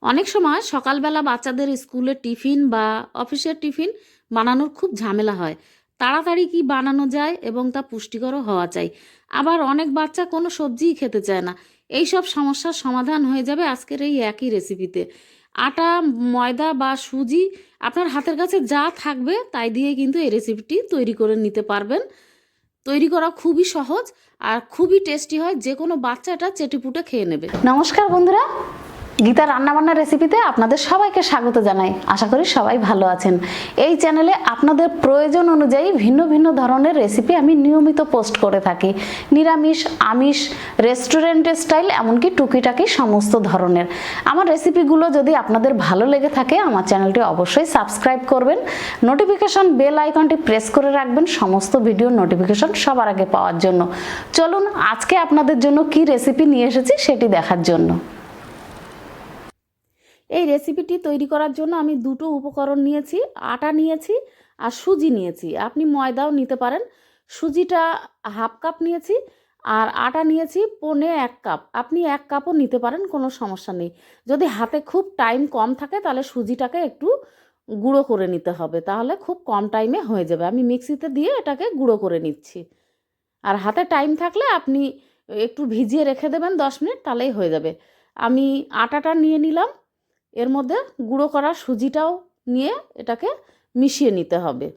অনেক সময় সকালবেলা বাচ্চাদের স্কুলের টিফিন বা অফিসের টিফিন বানানোর খুব ঝামেলা হয়। তাড়াতাড়ি কি বানানো যায় এবং তা পুষ্টিকরও হওয়া চাই। আবার অনেক বাচ্চা কোনো সবজিই খেতে চায় না। এই সব সমস্যার সমাধান হয়ে যাবে আজকের এই একই রেসিপিতে। আটা, ময়দা বা সুজি, আপনার হাতের কাছে যা থাকবে তাই দিয়ে কিন্তু এই রেসিপিটি তৈরি করে নিতে পারবেন। তৈরি করা খুবই সহজ আর খুবই টেস্টি হয়, যে কোনো বাচ্চা এটা চেটেপুটে খেয়ে নেবে। নমস্কার বন্ধুরা, গীতা রান্নাবান্নার রেসিপিতে আপনাদের সবাইকে স্বাগত জানাই। আশা করি সবাই ভালো আছেন। এই চ্যানেলে আপনাদের প্রয়োজন অনুযায়ী ভিন্ন ভিন্ন ধরনের রেসিপি আমি নিয়মিত পোস্ট করে থাকি। নিরামিষ, আমিষ, রেস্টুরেন্টের স্টাইল, এমনকি টুকিটাকি সমস্ত ধরনের। আমার রেসিপিগুলো যদি আপনাদের ভালো লেগে থাকে আমার চ্যানেলটি অবশ্যই সাবস্ক্রাইব করবেন, নোটিফিকেশন বেল আইকনটি প্রেস করে রাখবেন সমস্ত ভিডিওর নোটিফিকেশন সবার আগে পাওয়ার জন্য। চলুন আজকে আপনাদের জন্য কি রেসিপি নিয়ে এসেছি সেটি দেখার জন্য। এই রেসিপিটি তৈরি করার জন্য আমি দুটো উপকরণ নিয়েছি। আটা নিয়েছি আর সুজি নিয়েছি। আপনি ময়দাও নিতে পারেন। সুজিটা হাফ কাপ নিয়েছি আর আটা নিয়েছি 1.25 কাপ। আপনি 1 কাপও নিতে পারেন, কোনো সমস্যা নেই। যদি হাতে খুব টাইম কম থাকে তাহলে সুজিটাকে একটু গুঁড়ো করে নিতে হবে, তাহলে খুব কম টাইমে হয়ে যাবে। আমি মিক্সিতে দিয়ে এটাকে গুঁড়ো করে নিচ্ছি। আর হাতে টাইম থাকলে আপনি একটু ভিজিয়ে রেখে দেবেন 10 মিনিট, তাহলেই হয়ে যাবে। আমি আটাটা নিয়ে নিলাম, এর মধ্যে গুঁড়ো করা সুজিটাও নিয়ে এটাকে মিশিয়ে নিতে হবে।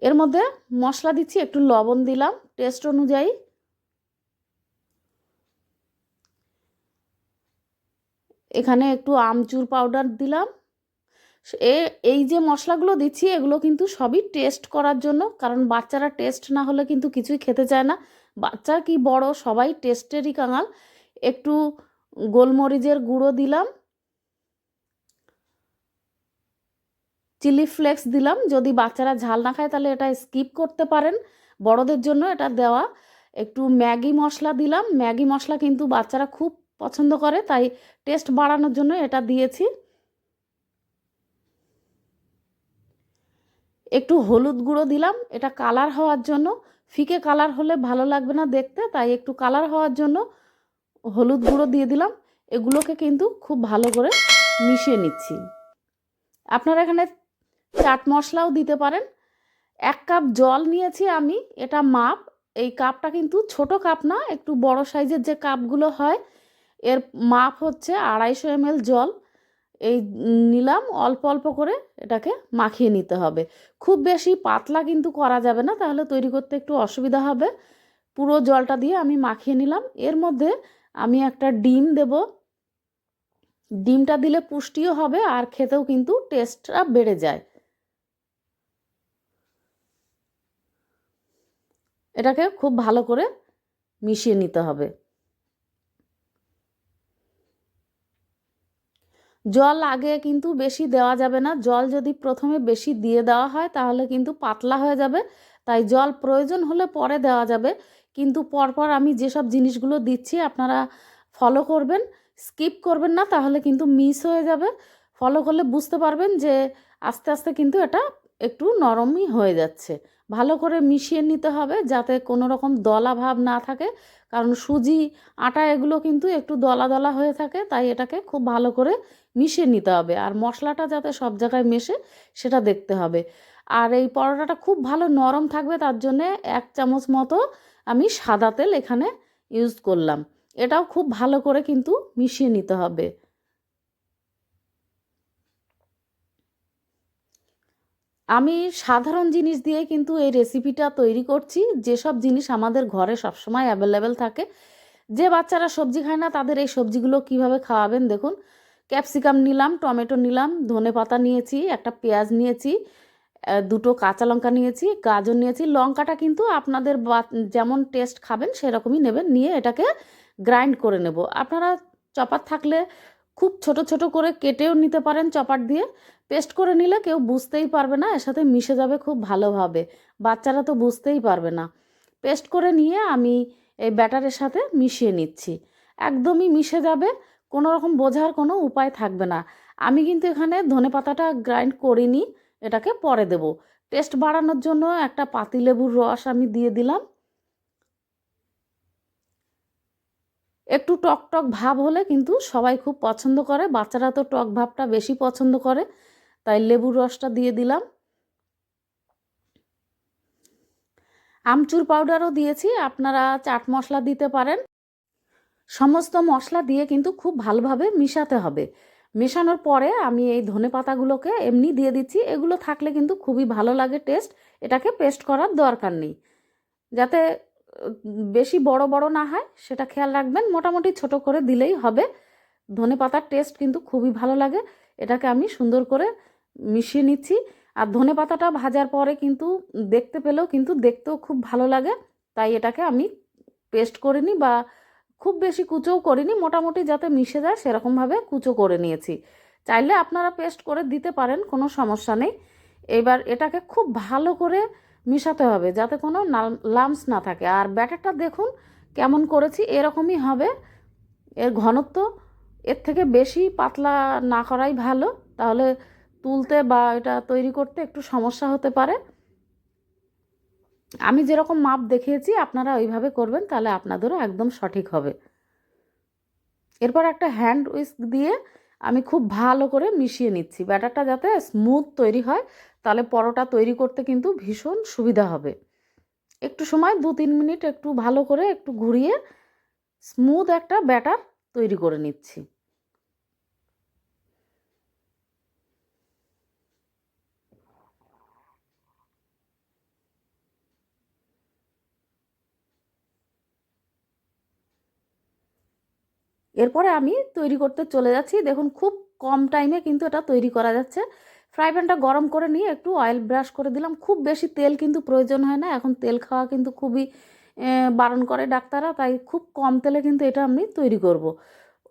এর মধ্যে মশলা দিচ্ছি, একটু লবণ দিলাম টেস্ট অনুযায়ী, এখানে একটু আমচুর পাউডার দিলাম। এই যে মশলাগুলো দিচ্ছি এগুলো কিন্তু সবই টেস্ট করার জন্য, কারণ বাচ্চারা টেস্ট না হলে কিন্তু কিছুই খেতে চায় না। বাচ্চা কি বড় সবাই টেস্টেরই কাঙাল। একটু গোলমরিচের গুঁড়ো দিলাম, চিলি ফ্লেক্স দিলাম। যদি বাচ্চারা ঝাল না খায় তাহলে এটা স্কিপ করতে পারেন, বড়দের জন্য এটা দেওয়া। একটু ম্যাগি মশলা দিলাম। ম্যাগি মশলা কিন্তু বাচ্চারা খুব পছন্দ করে, তাই টেস্ট বাড়ানোর জন্য এটা দিয়েছি। একটু হলুদ গুঁড়ো দিলাম, এটা কালার হওয়ার জন্য। ফিকে কালার হলে ভালো লাগবে না দেখতে, তাই একটু কালার হওয়ার জন্য হলুদ গুঁড়ো দিয়ে দিলাম। এগুলোকে কিন্তু খুব ভালো করে মিশিয়ে নিচ্ছি। আপনারা এখানে চাট মশলাও দিতে পারেন। 1 কাপ জল নিয়েছি আমি, এটা মাপ। এই কাপটা কিন্তু ছোট কাপ না, একটু বড় সাইজের যে কাপগুলো হয় এর মাপ হচ্ছে 250 ml জল। এই নিলাম, অল্প অল্প করে এটাকে মাখিয়ে নিতে হবে। খুব বেশি পাতলা কিন্তু করা যাবে না, তাহলে তৈরি করতে একটু অসুবিধা হবে। পুরো জলটা দিয়ে আমি মাখিয়ে নিলাম। এর মধ্যে আমি একটা ডিম দেব। ডিমটা দিলে পুষ্টিও হবে আর খেতেও কিন্তু টেস্টটা বেড়ে যায়। এটাকে খুব ভালো করে মিশিয়ে নিতে হবে। জল আগে কিন্তু বেশি দেওয়া যাবে না। জল যদি প্রথমে বেশি দিয়ে দেওয়া হয় তাহলে কিন্তু পাতলা হয়ে যাবে, তাই জল প্রয়োজন হলে পরে দেওয়া যাবে। কিন্তু পরপর আমি যেসব জিনিসগুলো দিচ্ছি আপনারা ফলো করবেন, স্কিপ করবেন না, তাহলে কিন্তু মিস হয়ে যাবে। ফলো করলে বুঝতে পারবেন যে আস্তে আস্তে কিন্তু এটা একটু নরমই হয়ে যাচ্ছে। ভালো করে মিশিয়ে নিতে হবে যাতে কোনো রকম দলা ভাব না থাকে, কারণ সুজি, আটা এগুলো কিন্তু একটু দলা দলা হয়ে থাকে, তাই এটাকে খুব ভালো করে মিশিয়ে নিতে হবে। আর মশলাটা যাতে সব জায়গায় মেশে সেটা দেখতে হবে। আর এই পরোটাটা খুব ভালো নরম থাকবে, তার জন্যে 1 চামচ মতো আমি সাদা তেল এখানে ইউজ করলাম। এটাও খুব ভালো করে কিন্তু মিশিয়ে নিতে হবে। আমি সাধারণ জিনিস দিয়ে কিন্তু এই রেসিপিটা তৈরি করছি, যেসব জিনিস আমাদের ঘরে সবসময় অ্যাভেলেবেল থাকে। যে বাচ্চারা সবজি খায় না তাদের এই সবজিগুলো কিভাবে খাওয়াবেন দেখুন। ক্যাপসিকাম নিলাম, টমেটো নিলাম, ধনেপাতা নিয়েছি, একটা পেঁয়াজ নিয়েছি, দুটো কাঁচা লঙ্কা নিয়েছি, গাজর নিয়েছি। লঙ্কাটা কিন্তু আপনাদের যেমন টেস্ট খাবেন সেরকমই নেবেন। নিয়ে এটাকে গ্রাইন্ড করে নেব। আপনারা চপার থাকলে খুব ছোট ছোট করে কেটেও নিতে পারেন চপার দিয়ে। পেস্ট করে নিলে কেউ বুঝতেই পারবে না, এর সাথে মিশে যাবে খুব ভালোভাবে। বাচ্চারা তো বুঝতেই পারবে না। পেস্ট করে নিয়ে আমি এই ব্যাটারের সাথে মিশিয়ে নিচ্ছি। একদমই মিশে যাবে, কোনো রকম বোঝার কোনো উপায় থাকবে না। আমি কিন্তু এখানে ধনেপাতাটা গ্রাইন্ড করিনি, এটাকে পরে দেব। টেস্ট বাড়ানোর জন্য একটা পাতিলেবুর রস আমি দিয়ে দিলাম। একটু টক টক ভাব হলে কিন্তু সবাই খুব পছন্দ করে, বাচ্চারা তো টক ভাবটা বেশি পছন্দ করে, তাই লেবুর রসটা দিয়ে দিলাম। আমচুর পাউডারও দিয়েছি, আপনারা চাট মশলা দিতে পারেন। সমস্ত মশলা দিয়ে কিন্তু খুব ভালোভাবে মিশাতে হবে। মেশানোর পরে আমি এই ধনে পাতাগুলোকে এমনি দিয়ে দিচ্ছি, এগুলো থাকলে কিন্তু খুবই ভালো লাগে টেস্ট, এটাকে পেস্ট করার দরকার নেই। যাতে বেশি বড় বড় না হয় সেটা খেয়াল রাখবেন, মোটামুটি ছোট করে দিলেই হবে। ধনে পাতার টেস্ট কিন্তু খুবই ভালো লাগে। এটাকে আমি সুন্দর করে মিশিয়ে নিচ্ছি। আর ধনে পাতাটা ভাজার পরে কিন্তু দেখতে পেলেও কিন্তু দেখতেও খুব ভালো লাগে, তাই এটাকে আমি পেস্ট করিনি বা খুব বেশি কুচোও করিনি, মোটামুটি যাতে মিশে যায় সেরকমভাবে কুচো করে নিয়েছি। চাইলে আপনারা পেস্ট করে দিতে পারেন, কোনো সমস্যা নেই। এবার এটাকে খুব ভালো করে মিশাতে হবে যাতে কোনো লাম্পস না থাকে। আর ব্যাটারটা দেখুন কেমন করেছি, এরকমই হবে। এর ঘনত্ব এর থেকে বেশি পাতলা না করাই ভালো, তাহলে তুলতে বা এটা তৈরি করতে একটু সমস্যা হতে পারে। আমি যেরকম মাপ দেখিয়েছি আপনারা ওইভাবে করবেন, তাহলে আপনাদেরও একদম সঠিক হবে। এরপর একটা হ্যান্ড উইস্ক দিয়ে আমি খুব ভালো করে মিশিয়ে নিচ্ছি, ব্যাটারটা যাতে স্মুথ তৈরি হয়, তাহলে পরোটা তৈরি করতে কিন্তু ভীষণ সুবিধা হবে। একটু সময় 2-3 মিনিট একটু ভালো করে একটু ঘুরিয়ে স্মুথ একটা ব্যাটার তৈরি করে নিচ্ছি। এরপরে আমি তৈরি করতে চলে যাচ্ছি। দেখুন খুব কম টাইমে কিন্তু এটা তৈরি করা যাচ্ছে। ফ্রাই প্যানটা গরম করে নিয়ে একটু অয়েল ব্রাশ করে দিলাম। খুব বেশি তেল কিন্তু প্রয়োজন হয় না, এখন তেল খাওয়া কিন্তু খুবই বারণ করে ডাক্তাররা, তাই খুব কম তেলে কিন্তু এটা আমি তৈরি করব।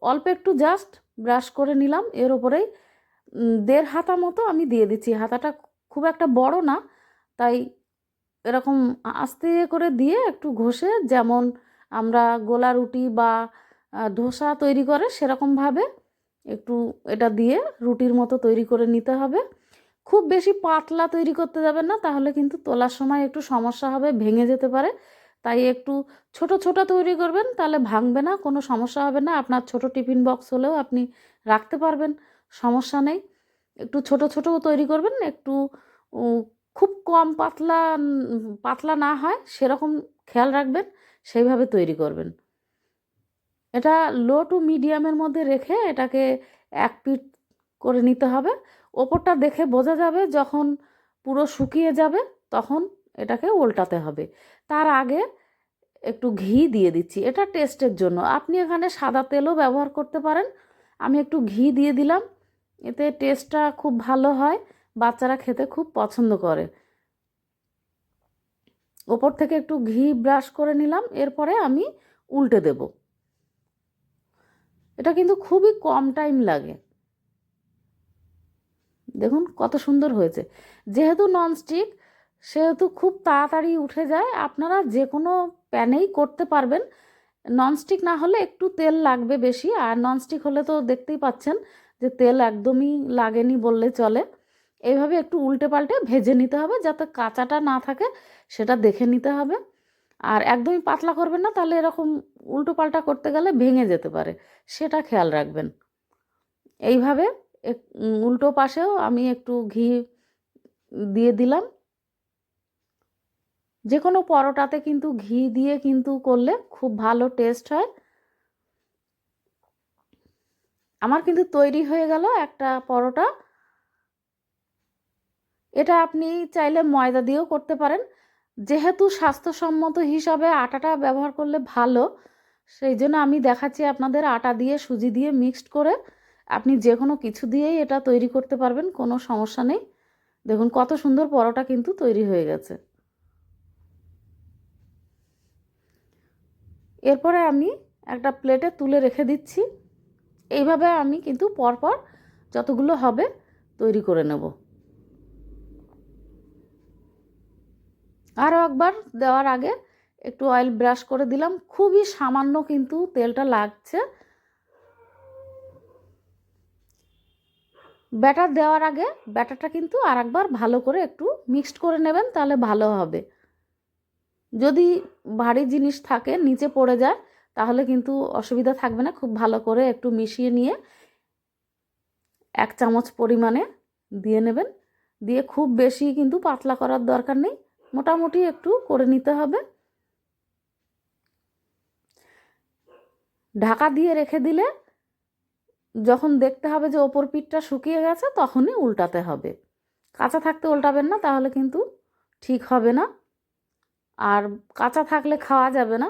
অল্প একটু জাস্ট ব্রাশ করে নিলাম, এর ওপরেই 1.5 হাতা মতো আমি দিয়ে দিচ্ছি। হাতাটা খুব একটা বড় না, তাই এরকম আস্তে করে দিয়ে একটু ঘষে, যেমন আমরা গোলা রুটি বা ধোসা তৈরি করে সেরকমভাবে একটু এটা দিয়ে রুটির মতো তৈরি করে নিতে হবে। খুব বেশি পাতলা তৈরি করতে যাবেন না, তাহলে কিন্তু তোলার সময় একটু সমস্যা হবে, ভেঙে যেতে পারে। তাই একটু ছোট ছোট তৈরি করবেন, তাহলে ভাঙবে না, কোনো সমস্যা হবে না। আপনার ছোট টিফিন বক্স হলেও আপনি রাখতে পারবেন, সমস্যা নেই। একটু ছোট ছোট তৈরি করবেন, একটু খুব কম পাতলা পাতলা না হয় সেরকম খেয়াল রাখবেন, সেইভাবে তৈরি করবেন। এটা লো টু মিডিয়ামের মধ্যে রেখে এটাকে এক পিঠ করে নিতে হবে। ওপরটা দেখে বোঝা যাবে যখন পুরো শুকিয়ে যাবে, তখন এটাকে উল্টাতে হবে। তার আগে একটু ঘি দিয়ে দিচ্ছি, এটা টেস্টের জন্য। আপনি এখানে সাদা তেলও ব্যবহার করতে পারেন, আমি একটু ঘি দিয়ে দিলাম, এতে টেস্টটা খুব ভালো হয়, বাচ্চারা খেতে খুব পছন্দ করে। ওপর থেকে একটু ঘি ব্রাশ করে নিলাম, এরপরে আমি উল্টে দেব। এটা কিন্তু খুবই কম টাইম লাগে। দেখুন কত সুন্দর হয়েছে। যেহেতু ননস্টিক সেহেতু খুব তাড়াতাড়ি উঠে যায়, আপনারা যে কোনো প্যানেই করতে পারবেন। ননস্টিক না হলে একটু তেল লাগবে বেশি, আর ননস্টিক হলে তো দেখতেই পাচ্ছেন যে তেল একদমই লাগেনি বললে চলে। এইভাবে একটু উল্টে পাল্টে ভেজে নিতে হবে, যাতে কাঁচাটা না থাকে সেটা দেখে নিতে হবে। আর একদমই পাতলা করবেন না, তাহলে এরকম উল্টো পাল্টা করতে গেলে ভেঙে যেতে পারে, সেটা খেয়াল রাখবেন। এইভাবে উল্টো পাশেও আমি একটু ঘি দিয়ে দিলাম। যে কোনো পরোটাতে কিন্তু ঘি দিয়ে কিন্তু করলে খুব ভালো টেস্ট হয়। আমার কিন্তু তৈরি হয়ে গেল একটা পরোটা। এটা আপনি চাইলে ময়দা দিয়েও করতে পারেন, যেহেতু স্বাস্থ্যসম্মত হিসাবে আটাটা ব্যবহার করলে ভালো, সেই জন্য আমি দেখাচ্ছি আপনাদের আটা দিয়ে সুজি দিয়ে মিক্সড করে। আপনি যে কোনো কিছু দিয়েই এটা তৈরি করতে পারবেন, কোনো সমস্যা নেই। দেখুন কত সুন্দর পরোটা কিন্তু তৈরি হয়ে গেছে। এরপরে আমি একটা প্লেটে তুলে রেখে দিচ্ছি। এইভাবে আমি কিন্তু পরপর যতগুলো হবে তৈরি করে নেব। আরও একবার দেওয়ার আগে একটু অয়েল ব্রাশ করে দিলাম, খুবই সামান্য কিন্তু তেলটা লাগছে। ব্যাটার দেওয়ার আগে ব্যাটারটা কিন্তু আর একবার ভালো করে একটু মিক্সড করে নেবেন, তাহলে ভালো হবে। যদি ভারী জিনিস থাকে নিচে পড়ে যায়, তাহলে কিন্তু অসুবিধা থাকবে না। খুব ভালো করে একটু মিশিয়ে নিয়ে 1 চামচ পরিমাণে দিয়ে নেবেন। দিয়ে খুব বেশি কিন্তু পাতলা করার দরকার নেই, মোটামুটি একটু করে নিতে হবে। ঢাকা দিয়ে রেখে দিলে যখন দেখতে হবে যে ওপর পিঠটা শুকিয়ে গেছে তখনই উল্টাতে হবে। কাঁচা থাকতে উল্টাবেন না, তাহলে কিন্তু ঠিক হবে না। আর কাঁচা থাকলে খাওয়া যাবে না,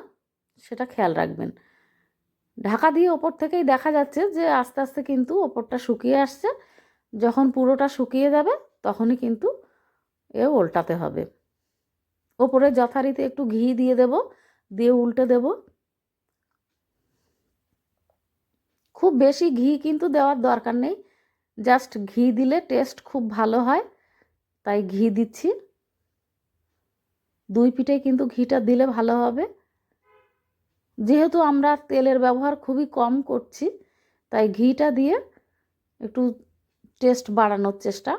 সেটা খেয়াল রাখবেন। ঢাকা দিয়ে ওপর থেকেই দেখা যাচ্ছে যে আস্তে আস্তে কিন্তু ওপরটা শুকিয়ে আসছে। যখন পুরোটা শুকিয়ে যাবে তখনই কিন্তু উল্টাতে হবে। ওপরে যথারীতি একটু ঘি দিয়ে দেব, দিয়ে উল্টে দেব। খুব বেশি ঘি কিন্তু দেওয়ার দরকার নেই, জাস্ট ঘি দিলে টেস্ট খুব ভালো হয়, তাই ঘি দিচ্ছি। 2 পিঠেই কিন্তু ঘিটা দিলে ভালো হবে। যেহেতু আমরা তেলের ব্যবহার খুবই কম করছি, তাই ঘিটা দিয়ে একটু টেস্ট বাড়ানোর চেষ্টা।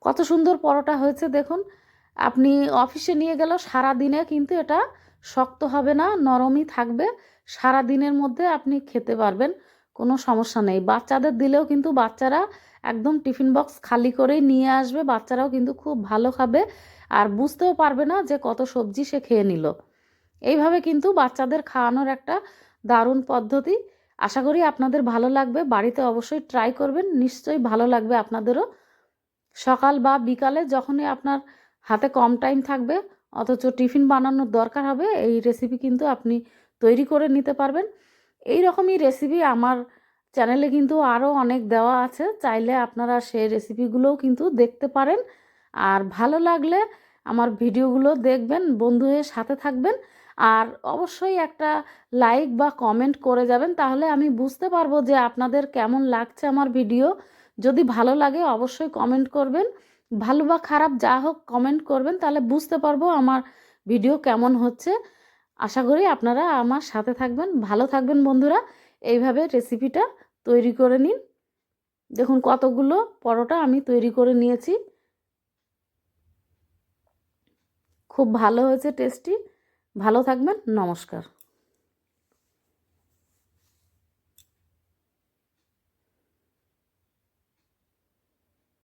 কত সুন্দর পরোটা হয়েছে দেখুন। আপনি অফিসে নিয়ে গেলেও সারা দিনে কিন্তু এটা শক্ত হবে না, নরমই থাকবে। সারা দিনের মধ্যে আপনি খেতে পারবেন, কোনো সমস্যা নেই। বাচ্চাদের দিলেও কিন্তু বাচ্চারা একদম টিফিন বক্স খালি করেই নিয়ে আসবে, বাচ্চারাও কিন্তু খুব ভালো খাবে আর বুঝতেও পারবে না যে কত সবজি সে খেয়ে নিল। এইভাবে কিন্তু বাচ্চাদের খাওয়ানোর একটা দারুণ পদ্ধতি। আশা করি আপনাদের ভালো লাগবে, বাড়িতে অবশ্যই ট্রাই করবেন, নিশ্চয়ই ভালো লাগবে আপনাদেরও। সকাল বা বিকালে যখনই আপনার হাতে কম টাইম থাকবে অথচ টিফিন বানানোর দরকার হবে, এই রেসিপি কিন্তু আপনি তৈরি করে নিতে পারবেন। এই রকমই রেসিপি আমার চ্যানেলে কিন্তু আরও অনেক দেওয়া আছে, চাইলে আপনারা সেই রেসিপিগুলোও কিন্তু দেখতে পারেন। আর ভালো লাগলে আমার ভিডিওগুলো দেখবেন, বন্ধু হয়ে সাথে থাকবেন। আর অবশ্যই একটা লাইক বা কমেন্ট করে যাবেন, তাহলে আমি বুঝতে পারবো যে আপনাদের কেমন লাগছে আমার ভিডিও। যদি ভালো লাগে অবশ্যই কমেন্ট করবেন, ভালো বা খারাপ যা হোক কমেন্ট করবেন, তাহলে বুঝতে পারবো আমার ভিডিও কেমন হচ্ছে। আশা করি আপনারা আমার সাথে থাকবেন, ভালো থাকবেন বন্ধুরা। এইভাবে রেসিপিটা তৈরি করে নিন। দেখুন কতগুলো পরোটা আমি তৈরি করে নিয়েছি, খুব ভালো হয়েছে, টেস্টি। ভালো থাকবেন, নমস্কার।